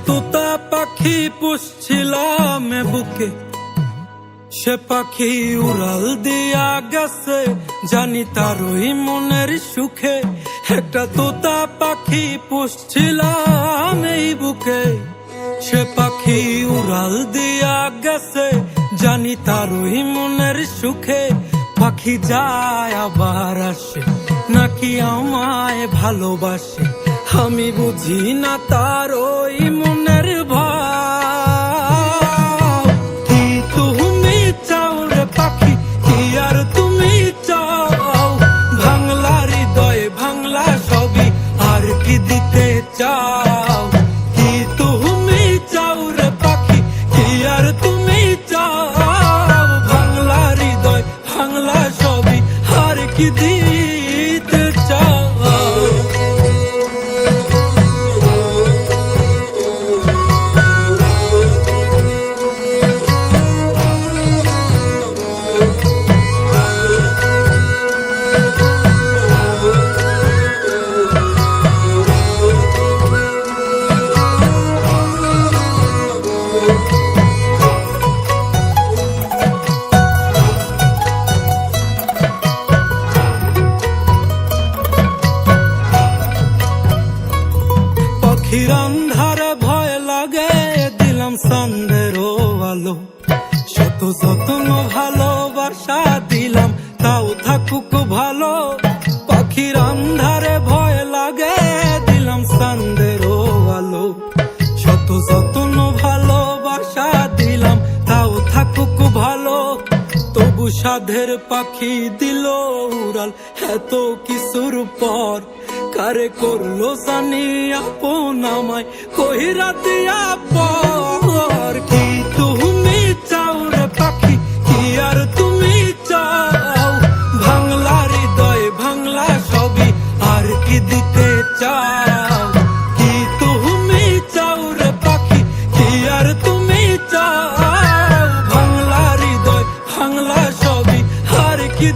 তোতা পাখি পুষছিলাম বুকে, সে পাখি উড়াল দিয়া গেছে, জানি তারই মনের সুখে। একটা তোতা পাখি পুষছিলাম এই বুকে, সে পাখি উড়াল দিয়া গেছে, জানি তারই মনের সুখে। পাখি যায় আবার আসে, নাকি আমায় ভালোবাসে, আমি বুঝি না তার ওই মনের ভাব। কি তুমি চাও রে পাখি, কি আর তুমি চাও, ভাঙলা হৃদয় ভাঙলা সবই, আর কি দিতে চাও। কি তুমি চাও রে পাখি, কি আর তুমি চাও, ভাঙলা হৃদয় ভাঙলা সবই, আর কি দিতে চাও। পাখির আন্ধারে ভয় লাগে, দিলাম সন্ধ্যের আলো, শত যত্ন ভালোবাসা দিলাম, তাও থাকুক ভালো। পাখির আন্ধারে ভয় লাগে, দিলাম সন্ধ্যের আলো, শত যত্ন ভালোবাসা দিলাম, তাও থাকুক ভালো। তবু সাধের পাখি দিল উড়াল এত কিছুর পর, কারে করলো জানি আপন আমায় কইরা দিয়া পর। কি তুমি চাও রে পাখি, কি আর তুমি চাও, ভাঙলা হৃদয় ভাঙলা সবই, আর কি দিতে চাও। কি তুমি চাও রে পাখি, কি আর তুমি চাও, ভাঙলা হৃদয় ভাঙলা সবই, আর কি